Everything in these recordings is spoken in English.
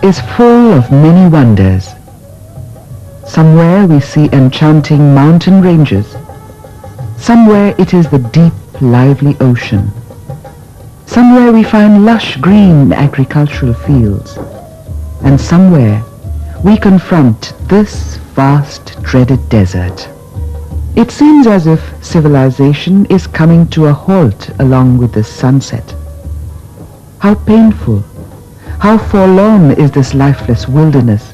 is full of many wonders. Somewhere we see enchanting mountain ranges. Somewhere it is the deep, lively ocean. Somewhere we find lush green agricultural fields. And somewhere we confront this vast, dreaded desert. It seems as if civilization is coming to a halt along with this sunset. How painful, how forlorn is this lifeless wilderness,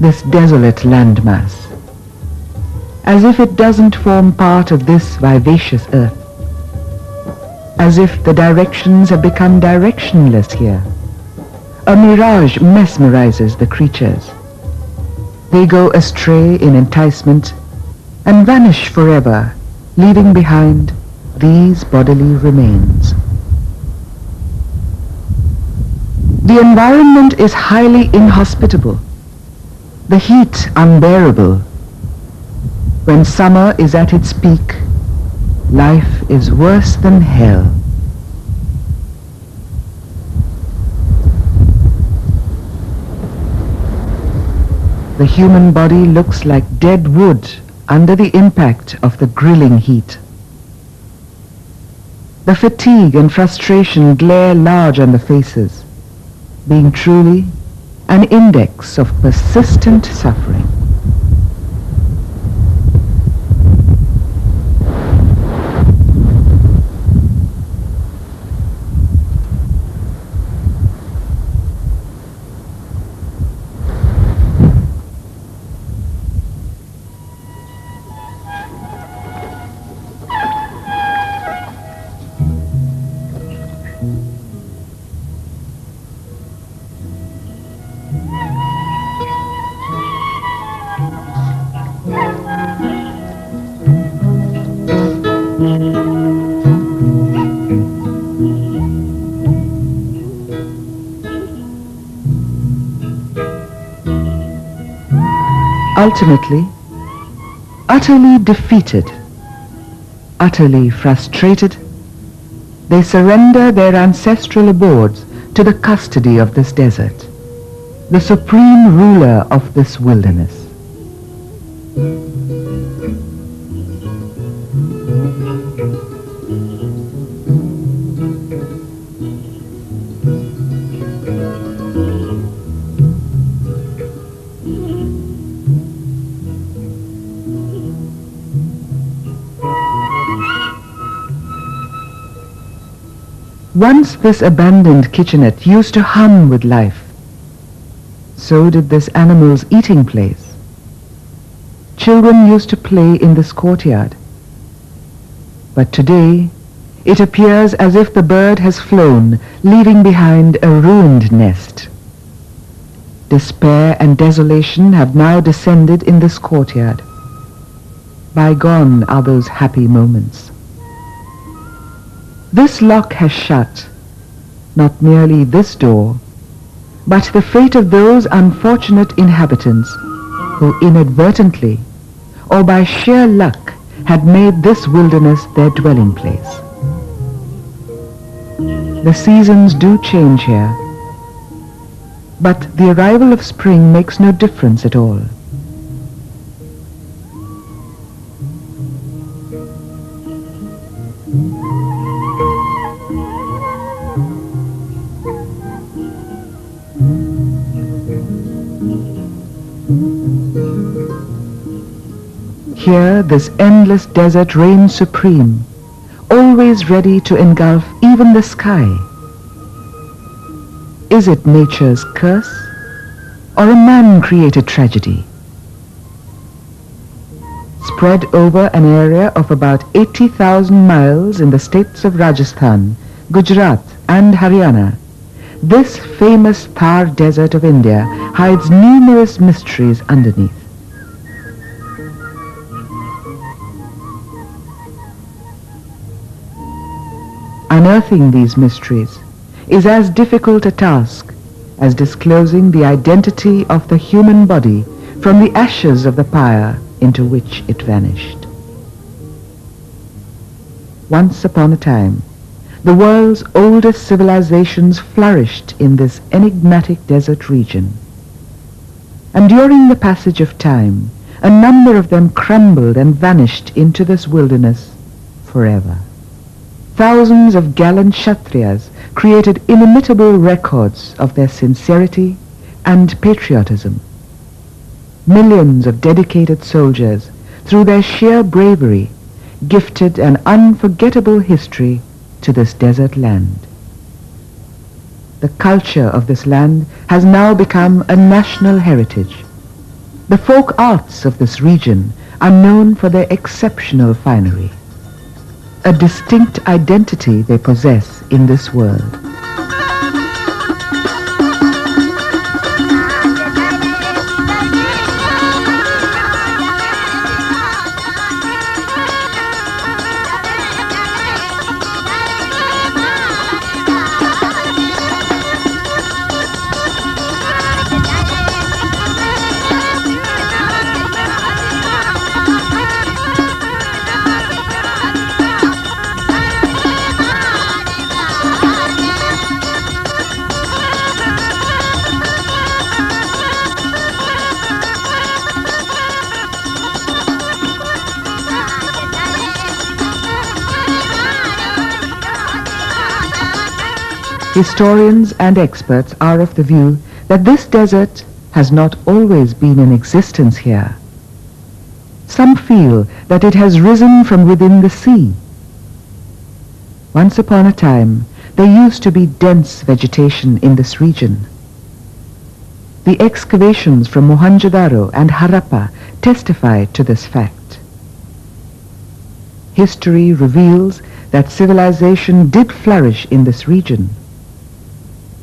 this desolate landmass. As if it doesn't form part of this vivacious earth. As if the directions have become directionless here. A mirage mesmerizes the creatures. They go astray in enticement and vanish forever, leaving behind these bodily remains. The environment is highly inhospitable, the heat unbearable. When summer is at its peak, life is worse than hell. The human body looks like dead wood under the impact of the grilling heat. The fatigue and frustration glare large on the faces, being truly an index of persistent suffering. Ultimately, utterly defeated, utterly frustrated, they surrender their ancestral abodes to the custody of this desert, the supreme ruler of this wilderness. Once this abandoned kitchenette used to hum with life. So did this animal's eating place. Children used to play in this courtyard. But today, it appears as if the bird has flown, leaving behind a ruined nest. Despair and desolation have now descended in this courtyard. Bygone are those happy moments. This lock has shut, not merely this door, but the fate of those unfortunate inhabitants who inadvertently or by sheer luck had made this wilderness their dwelling place. The seasons do change here, but the arrival of spring makes no difference at all. Here, this endless desert reigns supreme, always ready to engulf even the sky. Is it nature's curse or a man-created tragedy? Spread over an area of about 80,000 miles in the states of Rajasthan, Gujarat and Haryana, this famous Thar desert of India hides numerous mysteries underneath. Unearthing these mysteries is as difficult a task as disclosing the identity of the human body from the ashes of the pyre into which it vanished. Once upon a time, the world's oldest civilizations flourished in this enigmatic desert region. And during the passage of time, a number of them crumbled and vanished into this wilderness forever. Thousands of gallant Kshatriyas created inimitable records of their sincerity and patriotism. Millions of dedicated soldiers, through their sheer bravery, gifted an unforgettable history to this desert land. The culture of this land has now become a national heritage. The folk arts of this region are known for their exceptional finery. A distinct identity they possess in this world. Historians and experts are of the view that this desert has not always been in existence here. Some feel that it has risen from within the sea. Once upon a time, there used to be dense vegetation in this region. The excavations from Mohenjo-daro and Harappa testify to this fact. History reveals that civilization did flourish in this region.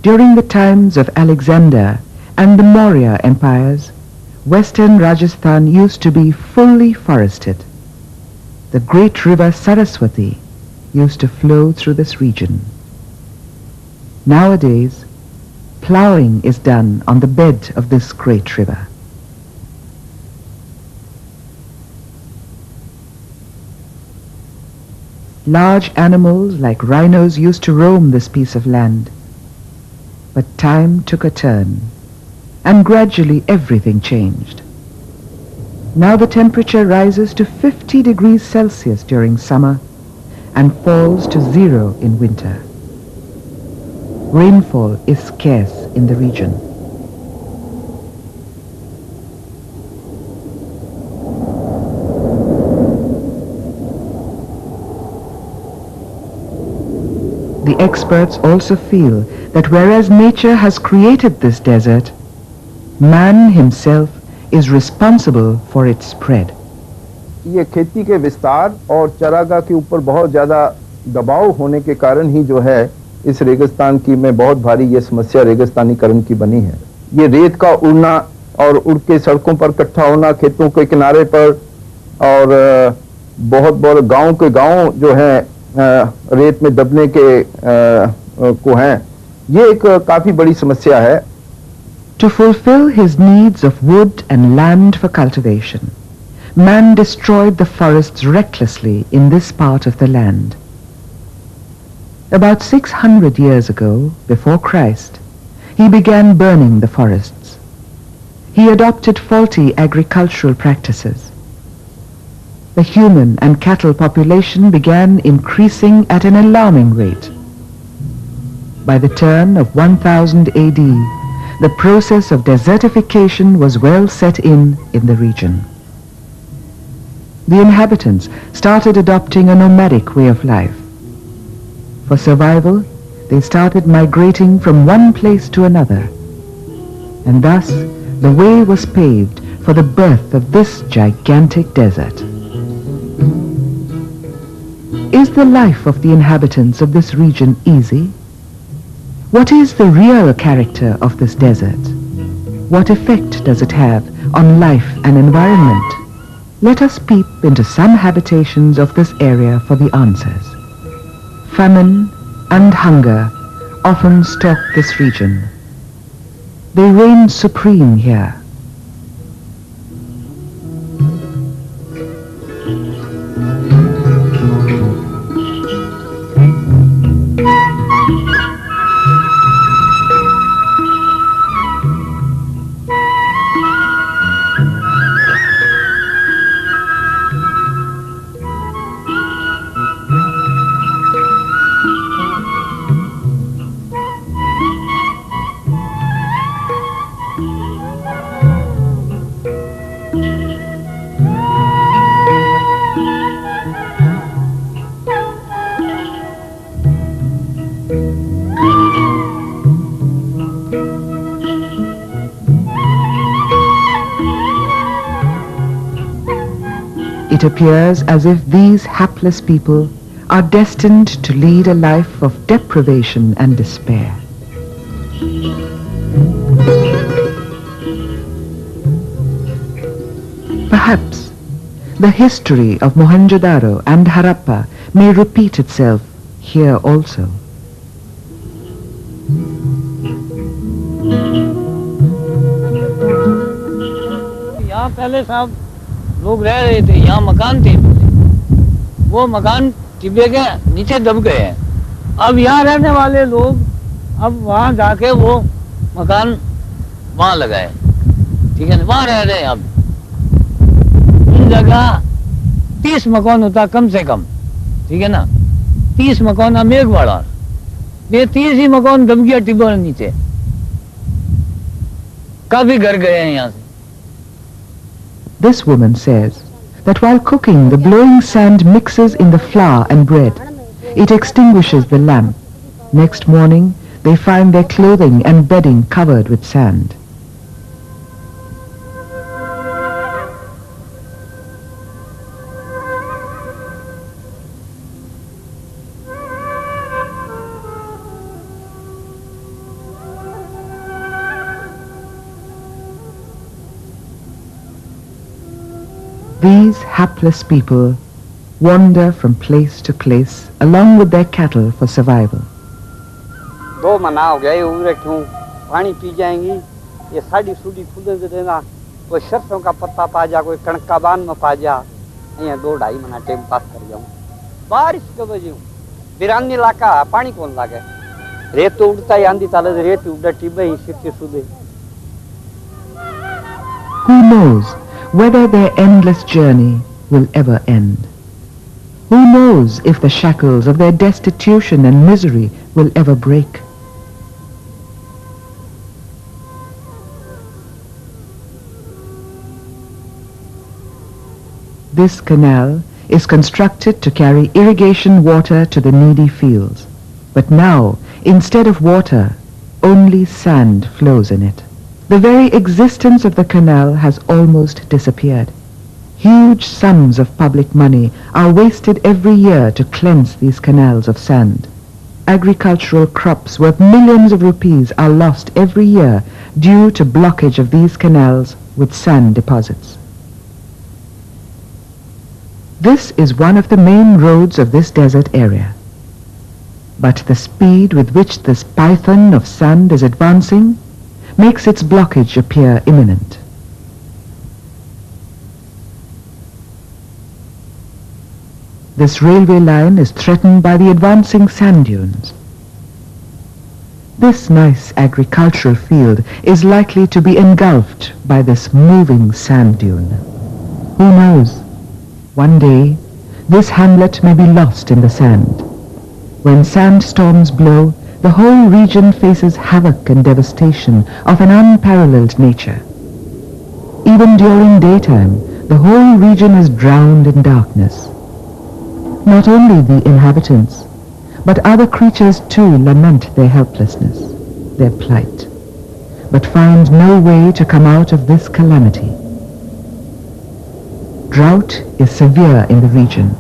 During the times of Alexander and the Maurya empires, western Rajasthan used to be fully forested. The great river Saraswati used to flow through this region. Nowadays, plowing is done on the bed of this great river. Large animals like rhinos used to roam this piece of land. But time took a turn, and gradually everything changed. Now the temperature rises to 50 degrees Celsius during summer and falls to 0 in winter. Rainfall is scarce in the region. The experts also feel that whereas nature has created this desert, man himself is responsible for its spread. ये खेती के विस्तार और चरागाह के ऊपर बहुत ज़्यादा दबाव होने के कारण ही जो है इस रेगिस्तान की में बहुत भारी ये समस्या रेगिस्तानीकरण की बनी है। ये रेत का उड़ना और उड़ के सड़कों पर इकट्ठा होना खेतों के किनारे पर और बहुत बहुत गांव के गांव जो है रेत में दबने के को हैं, ये एक काफी बड़ी समस्या है. To fulfill his needs of wood and land for cultivation, man destroyed the forests recklessly in this part of the land. About 600 years ago, before Christ, he began burning the forests. He adopted faulty agricultural practices. The human and cattle population began increasing at an alarming rate. By the turn of 1000 AD, the process of desertification was well set in the region. The inhabitants started adopting a nomadic way of life. For survival, they started migrating from one place to another, and thus the way was paved for the birth of this gigantic desert. Is the life of the inhabitants of this region easy? What is the real character of this desert? What effect does it have on life and environment? Let us peep into some habitations of this area for the answers. Famine and hunger often stalk this region. They reign supreme here. it appears as if these hapless people are destined to lead a life of deprivation and despair. Perhaps the history of Mohenjo-daro and Harappa may repeat itself here also. यहाँ पहले साहब लोग रह रहे थे, यहाँ मकान थे, वो मकान टिब्बे के नीचे दब गए हैं। अब यहाँ रहने वाले लोग अब वहाँ जाके वो मकान वहाँ लगाए, ठीक है ना, वहाँ रह रहे हैं। अब उन जगह 30 मकान होता कम से कम, ठीक है ना, 30 मकान अब एक बड़ा, ये 30 ही मकान दब गया टिब्बे नीचे, काफी घर गए हैं यहाँ से। This woman says that while cooking, the blowing sand mixes in the flour and bread. It extinguishes the lamp. Next morning, they find their clothing and bedding covered with sand. These hapless people wander from place to place along with their cattle for survival. 2 महीना हो गया ये उम्र क्यों पानी P जाएंगी, ये साड़ी सूडी खुले देना, कोई सरसों का पत्ता पा जा, कोई कणक का बान में पा जा, यहाँ 2-2.5 महीना टाइम पास कर जाऊँ। बारिश के वजह बिरानी इलाका पानी कौन लागे, रेत तो उड़ता ही आंधी ताले रेत उड़ा टिब्बे ही सिर के सुधे। Who knows whether their endless journey will ever end? Who knows if the shackles of their destitution and misery will ever break? This canal is constructed to carry irrigation water to the needy fields. But now, instead of water, only sand flows in it. The very existence of the canal has almost disappeared. Huge sums of public money are wasted every year to cleanse these canals of sand. Agricultural crops worth millions of rupees are lost every year due to blockage of these canals with sand deposits. This is one of the main roads of this desert area. But the speed with which this python of sand is advancing makes its blockage appear imminent. This railway line is threatened by the advancing sand dunes. This nice agricultural field is likely to be engulfed by this moving sand dune. Who knows? One day, this hamlet may be lost in the sand. When sandstorms blow, the whole region faces havoc and devastation of an unparalleled nature. Even during daytime, the whole region is drowned in darkness. Not only the inhabitants, but other creatures too lament their helplessness, their plight, but find no way to come out of this calamity. Drought is severe in the region.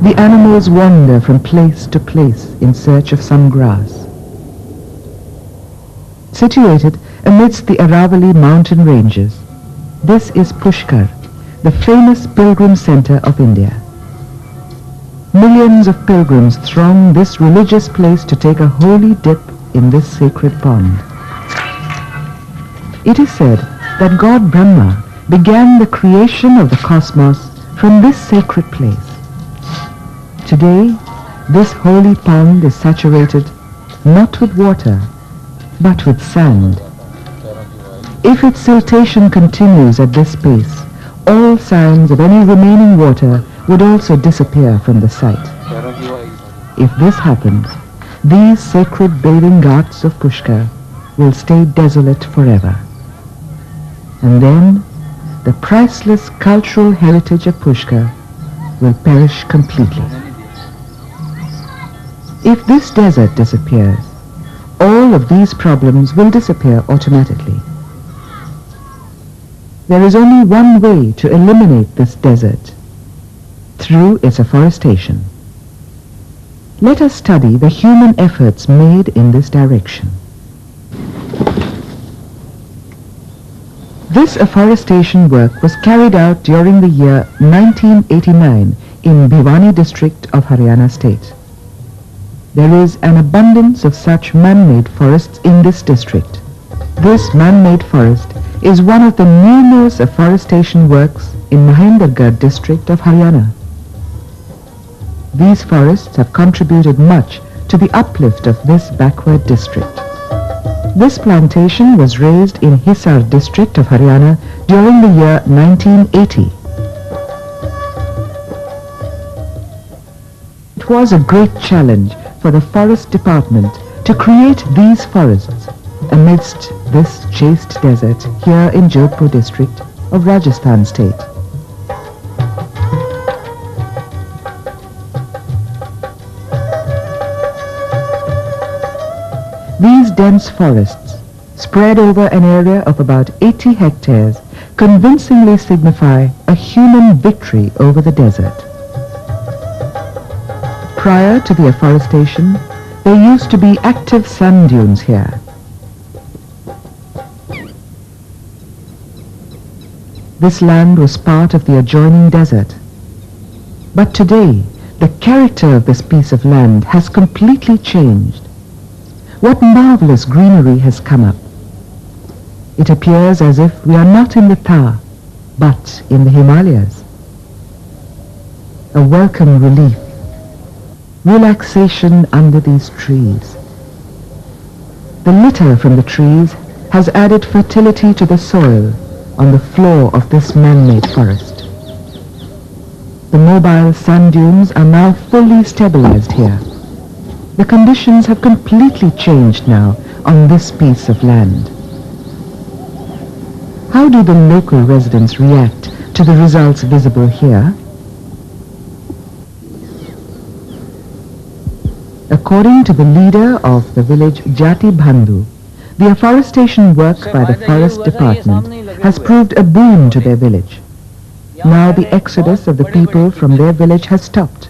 The animals wander from place to place in search of some grass. Situated amidst the Aravalli mountain ranges, this is Pushkar, the famous pilgrim center of India. Millions of pilgrims throng this religious place to take a holy dip in this sacred pond. It is said that God Brahma began the creation of the cosmos from this sacred place. Today, this holy pond is saturated not with water, but with sand. If its siltation continues at this pace, all signs of any remaining water would also disappear from the site. If this happens, these sacred bathing ghats of Pushkar will stay desolate forever. And then, the priceless cultural heritage of Pushkar will perish completely. If this desert disappears, all of these problems will disappear automatically. There is only one way to eliminate this desert, through its afforestation. Let us study the human efforts made in this direction. This afforestation work was carried out during the year 1989 in Bhiwani district of Haryana state. There is an abundance of such man-made forests in this district. This man-made forest is one of the numerous afforestation works in Mahendragarh district of Haryana. These forests have contributed much to the uplift of this backward district. This plantation was raised in Hisar district of Haryana during the year 1980. It was a great challenge for the Forest Department to create these forests amidst this chaste desert here in Jodhpur district of Rajasthan state. These dense forests, spread over an area of about 80 hectares, convincingly signify a human victory over the desert. Prior to the afforestation, there used to be active sand dunes here. This land was part of the adjoining desert. But today, the character of this piece of land has completely changed. What marvelous greenery has come up. It appears as if we are not in the Thar, but in the Himalayas. A welcome relief, relaxation under these trees. The litter from the trees has added fertility to the soil on the floor of this man-made forest. The mobile sand dunes are now fully stabilized here. The conditions have completely changed now on this piece of land. How do the local residents react to the results visible here? According to the leader of the village Jati Bandhu, the afforestation work by the Forest Department has proved a boon to their village. Now the exodus of the people from their village has stopped.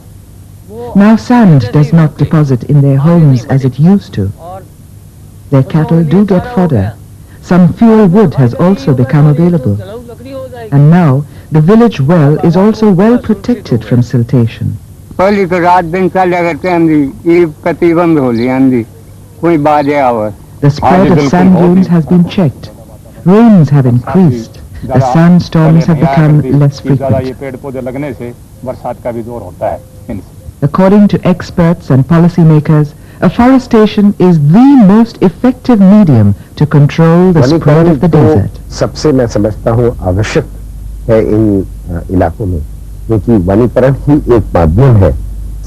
Now sand does not deposit in their homes as it used to. Their cattle do get fodder. Some fuel wood has also become available. And now the village well is also well protected from siltation. The spread of sand dunes has been checked. Rains have increased. The sandstorms have become less frequent. According to experts and policymakers, afforestation is the most effective medium to control the spread of the desert. सबसे मैं समझता हूँ आवश्यक है इन इलाकों में, क्योंकि वनीकरण ही एक माध्यम है,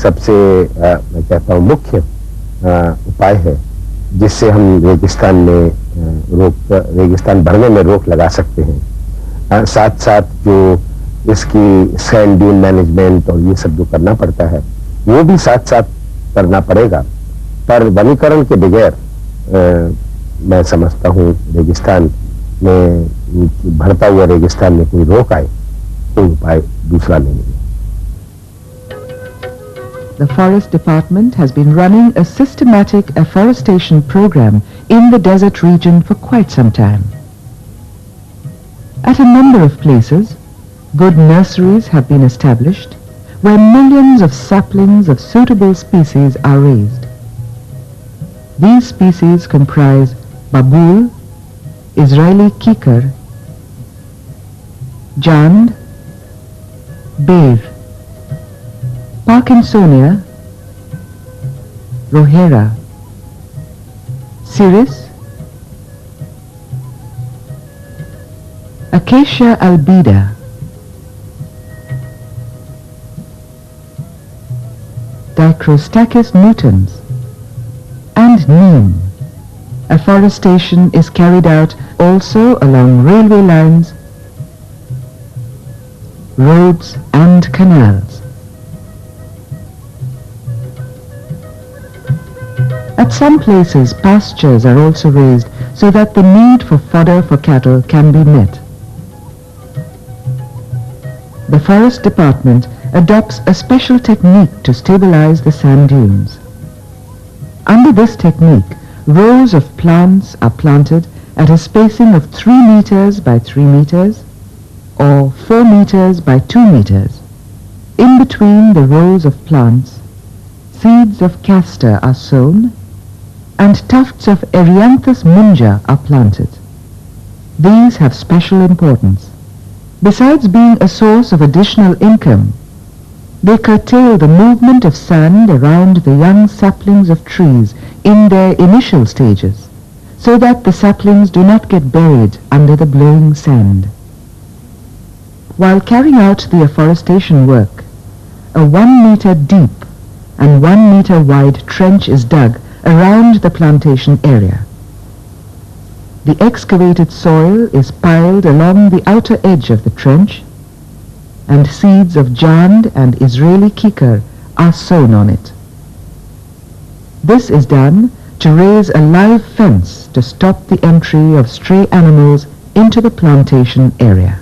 सबसे मैं कहता हूँ मुख्य उपाय है, जिससे हम रेगिस्तान बढ़ने में रोक लगा सकते हैं। साथ साथ जो इसकी सैंड ड्यून मैनेजमेंट और ये सब जो करना पड़ता है, वो भी साथ साथ करना पड़ेगा, पर वनीकरण के बगैर मैं समझता हूँ रेगिस्तान में बढ़ता हुआ रेगिस्तान में कोई रोक आए, कोई उपाय दूसरा नहीं है। The Forest Department has been running a systematic afforestation program in the desert region for quite some time. At a number of places, good nurseries have been established where millions of saplings of suitable species are raised. These species comprise babool, Israeli kikar, jand, bear, Parkinsonia, rohera, ciris, Acacia albida, Dicrostachys nutans, and neem. Afforestation is carried out also along railway lines, roads and canals. At some places, pastures are also raised so that the need for fodder for cattle can be met. The Forest Department adopts a special technique to stabilize the sand dunes. Under this technique, rows of plants are planted at a spacing of 3 meters by 3 meters or 4 meters by 2 meters. In between the rows of plants, seeds of castor are sown and tufts of Erianthus munja are planted. These have special importance. Besides being a source of additional income, they curtail the movement of sand around the young saplings of trees in their initial stages, so that the saplings do not get buried under the blowing sand. While carrying out the afforestation work, a 1 meter deep and 1 meter wide trench is dug around the plantation area. The excavated soil is piled along the outer edge of the trench, and seeds of jand and Israeli kikar are sown on it. This is done to raise a live fence to stop the entry of stray animals into the plantation area.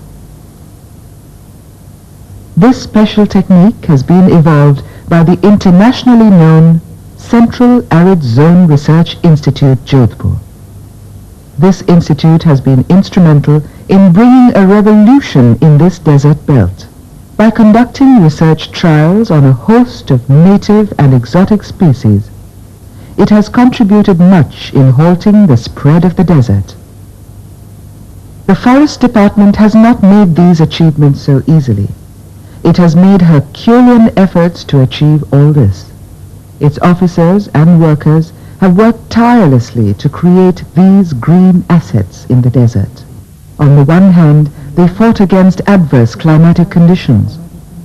This special technique has been evolved by the internationally known Central Arid Zone Research Institute, Jodhpur. This institute has been instrumental in bringing a revolution in this desert belt. By conducting research trials on a host of native and exotic species, it has contributed much in halting the spread of the desert. The Forest Department has not made these achievements so easily. It has made Herculean efforts to achieve all this. Its officers and workers have worked tirelessly to create these green assets in the desert. On the one hand, they fought against adverse climatic conditions,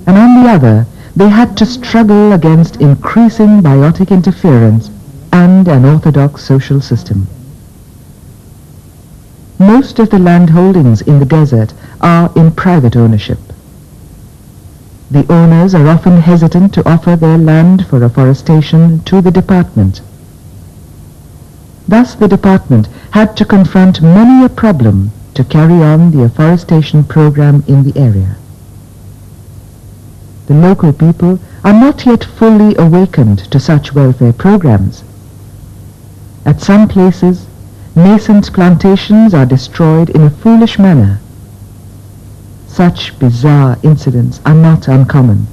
and on the other, they had to struggle against increasing biotic interference and an orthodox social system. Most of the land holdings in the desert are in private ownership. The owners are often hesitant to offer their land for afforestation to the department. Thus the department had to confront many a problem to carry on the afforestation program in the area. The local people are not yet fully awakened to such welfare programs. At some places, nascent plantations are destroyed in a foolish manner. Such bizarre incidents are not uncommon.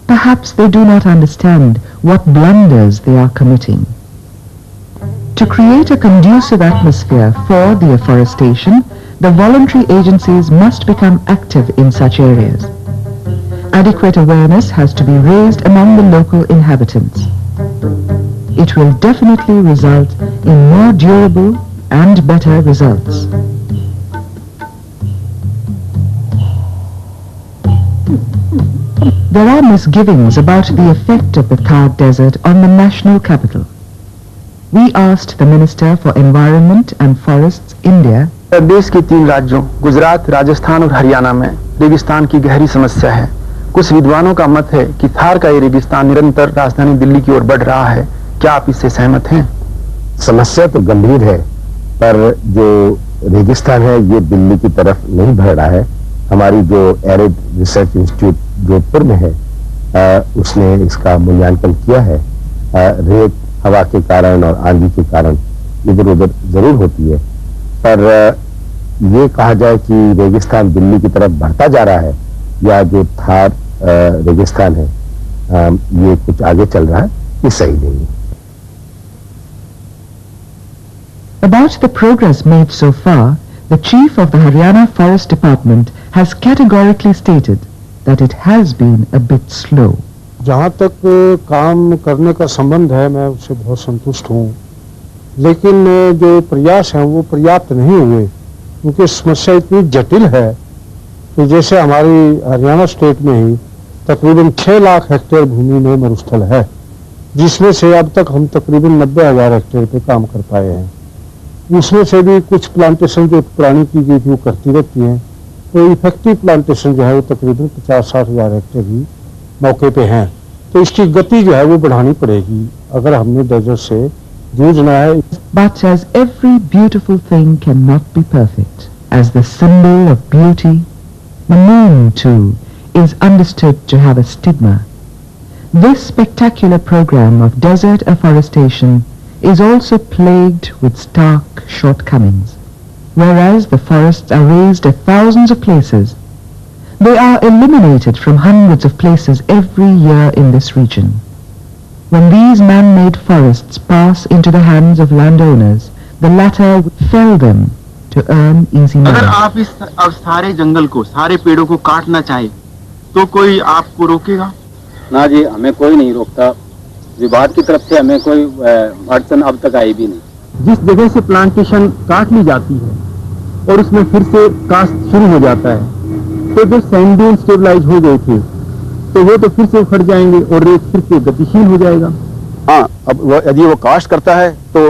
Perhaps they do not understand what blunders they are committing. To create a conducive atmosphere for the afforestation, the voluntary agencies must become active in such areas. Adequate awareness has to be raised among the local inhabitants. It will definitely result in more durable and better results. There are misgivings about the effect of the Thar Desert on the national capital. We asked the Minister for Environment and Forests, India, देश के 3 राज्यों गुजरात, राजस्थान और हरियाणा में रेगिस्तान की गहरी समस्या है। कुछ विद्वानों का मत है कि थार का ये रेगिस्तान निरंतर राजधानी दिल्ली की ओर बढ़ रहा है। क्या आप इससे सहमत हैं? समस्या तो गंभीर है, पर जो रेगिस्तान है ये दिल्ली की तरफ नहीं बढ़ रहा है। हमारी जो एरिड रिसर्च इंस्टीट्यूट जोधपुर में है, उसने इसका मूल्यांकन किया है। रेत हवा के कारण और आंधी के कारण इधर उधर जरूर होती है, पर ये कहा जाए कि रेगिस्तान दिल्ली की तरफ बढ़ता जा रहा है या जो थार रेगिस्तान है ये कुछ आगे चल रहा है, ये सही नहीं है। About the progress made so far, the Chief of the Haryana Forest Department has categorically stated that it has been a bit slow. जहाँ तक काम करने का संबंध है, मैं उससे बहुत संतुष्ट हूँ, लेकिन जो प्रयास हैं वो पर्याप्त नहीं हुए, क्योंकि समस्या इतनी जटिल है कि जैसे हमारी हरियाणा स्टेट में ही तकरीबन 6 लाख हेक्टेयर भूमि में मरुस्थल है, जिसमें से अब तक हम तकरीबन 90,000 हेक्टेयर पे काम कर पाए हैं। उसमें से भी कुछ प्लांटेशन जो पुरानी की गई थी वो करती रहती हैं, तो इफेक्टिव प्लांटेशन जो है वो तकरीबन 50-60 हजार हेक्टेयर ही मौके पे हैं। तो इसकी गति जो है वो बढ़ानी पड़ेगी अगर हमने डेजर्ट से जूझना है। But as every beautiful thing cannot be perfect, as the symbol of beauty, The moon, too, is understood to have a stigma. This spectacular program of desert afforestation is also plagued with stark shortcomings. Whereas the forests are razed at thousands of places, they are eliminated from hundreds of places every year in this region. When these man-made forests pass into the hands of landowners, the latter fell them to earn easy money. अगर आप इस अब सारे जंगल को, सारे पेड़ों को काटना चाहे, तो कोई आपको रोकेगा? ना जी, हमें कोई नहीं रोकता। विभाग की तरफ से हमें कोई अड़चन अब तक आई भी नहीं। जिस जगह से प्लांटेशन काट ली जाती है और उसमें फिर से कास्ट शुरू हो जाता है, तो जो सैंड ड्यून स्टेबलाइज हो गए थे, तो वो तो फिर से उखड़ जाएंगे और रेत फिर से गतिशील हो जाएगा। हाँ, अब यदि वो कास्ट करता है तो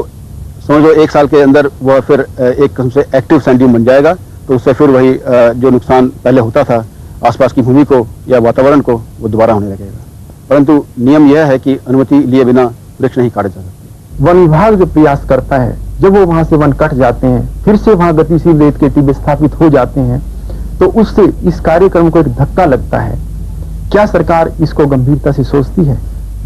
समझो 1 साल के अंदर वह फिर एक किस्म से एक्टिव सैंड ड्यून बन जाएगा, तो उससे फिर वही जो नुकसान पहले होता था आसपास की भूमि को या वातावरण को, वो दोबारा होने लगेगा। परंतु नियम यह है कि अनुमति लिए बिना वृक्ष नहीं काटे जा सकते। वन विभाग जो प्रयास करता है, जब वो वहां से वन कट जाते हैं, फिर से वहां गतिशील रेत के टिब्बे स्थापित हो जाते हैं, तो उससे इस कार्यक्रम को एक धक्का लगता है। क्या सरकार इसको गंभीरता से सोचती है?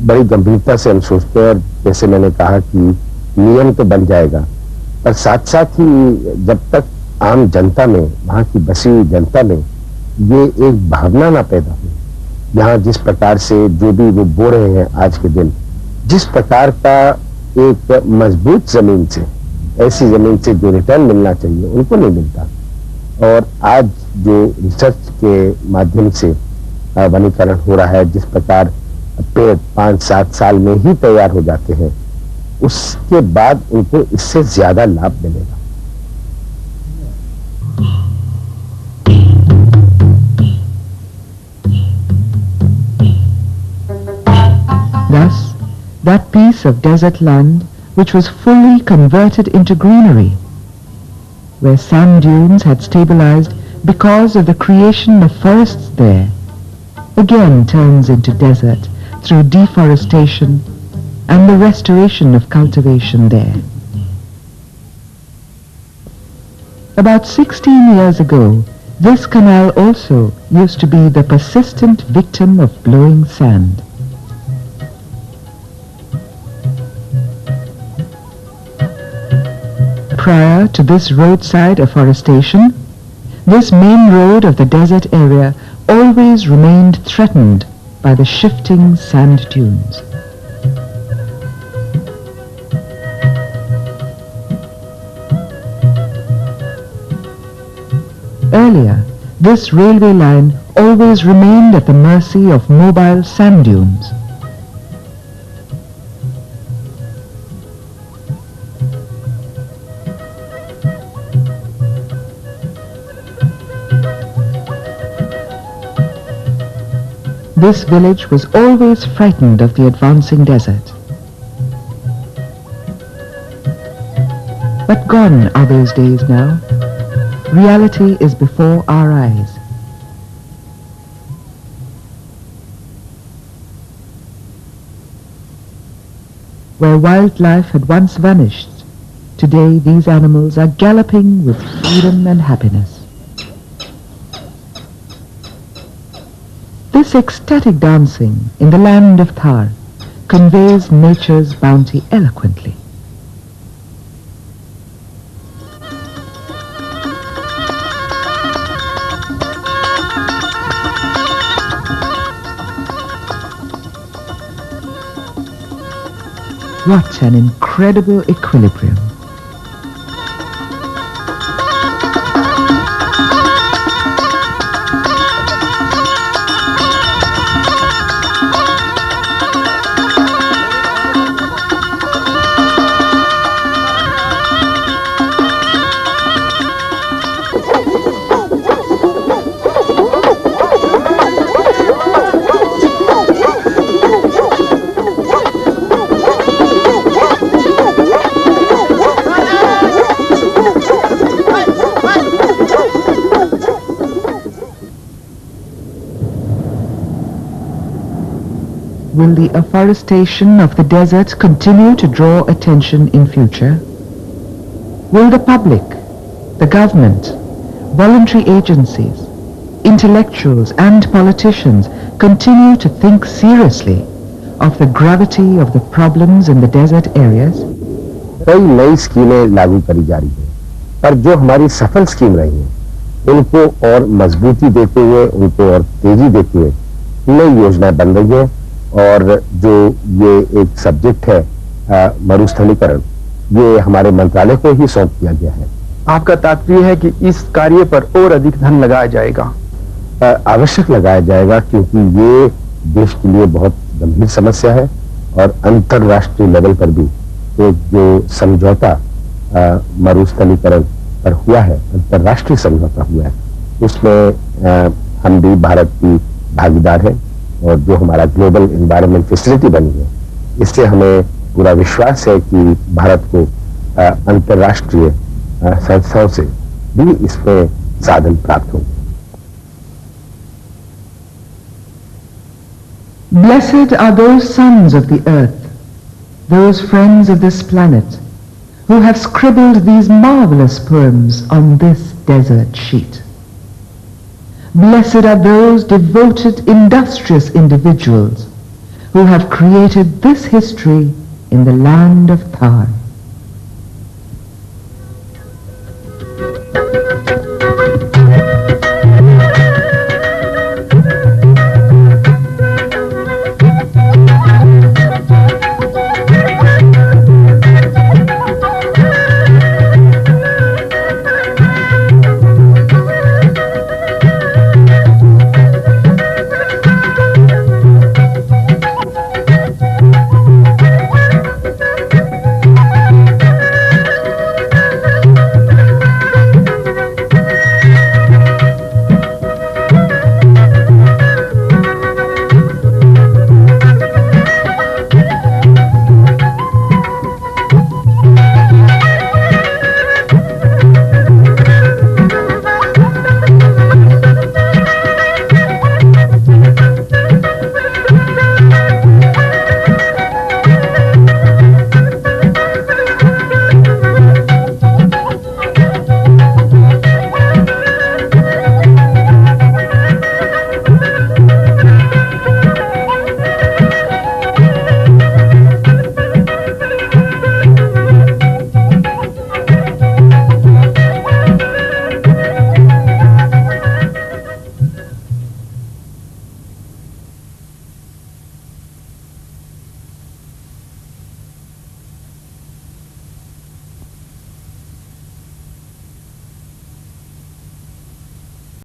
बड़ी गंभीरता से हम सोचते हैं, और जैसे मैंने कहा कि नियम तो बन जाएगा, पर साथ साथ ही जब तक आम जनता में, वहां की बसी हुई जनता में ये एक भावना ना पैदा हो, यहाँ जिस प्रकार से जो भी वो बो रहे हैं आज के दिन, जिस प्रकार का एक मजबूत जमीन से, ऐसी जमीन से जो रिटर्न मिलना चाहिए उनको नहीं मिलता। और आज जो रिसर्च के माध्यम से वनीकरण हो रहा है, जिस प्रकार पेड़ 5-7 साल में ही तैयार हो जाते हैं, उसके बाद उनको इससे ज्यादा लाभ मिलेगा। Thus, that piece of desert land which was fully converted into greenery, where sand dunes had stabilized because of the creation of forests there, again turns into desert through deforestation and the restoration of cultivation there. About 16 years ago, this canal also used to be the persistent victim of blowing sand. Prior to this roadside afforestation, this main road of the desert area always remained threatened by the shifting sand dunes. Earlier, this railway line always remained at the mercy of mobile sand dunes. This village was always frightened of the advancing desert. But gone are those days now. Reality is before our eyes. Where wildlife had once vanished, today these animals are galloping with freedom and happiness. This ecstatic dancing in the land of Thar conveys nature's bounty eloquently. What an incredible equilibrium. Will the afforestation of the deserts continue to draw attention in future? Will the public, the government, voluntary agencies, intellectuals and politicians continue to think seriously of the gravity of the problems in the desert areas? कई नई स्कीमें लागू करी जा रही हैं, पर जो हमारी सफल स्कीम रही हैं उनको और मजबूती देते हुए, उनको और तेजी देते हुए नई योजनाएं बन रही हैं। और जो ये एक सब्जेक्ट है मरुस्थलीकरण, ये हमारे मंत्रालय को ही सौंप दिया गया है। आपका तात्पर्य है कि इस कार्य पर और अधिक धन लगाया जाएगा? आवश्यक लगाया जाएगा, क्योंकि ये देश के लिए बहुत गंभीर समस्या है और अंतर्राष्ट्रीय लेवल पर भी एक जो समझौता मरुस्थलीकरण पर हुआ है, अंतर्राष्ट्रीय समझौता हुआ है, उसमें हम भी भारत की भागीदार है। और जो हमारा ग्लोबल एनवायरनमेंट फैसिलिटी बनी है, इससे हमें पूरा विश्वास है कि भारत को अंतर्राष्ट्रीय संस्थाओं से भी इसमें साधन प्राप्त होंगे। Blessed are those sons of the earth, those friends of this planet, who have scribbled these marvelous poems on this desert sheet. Blessed are those devoted, industrious individuals who have created this history in the land of Thar.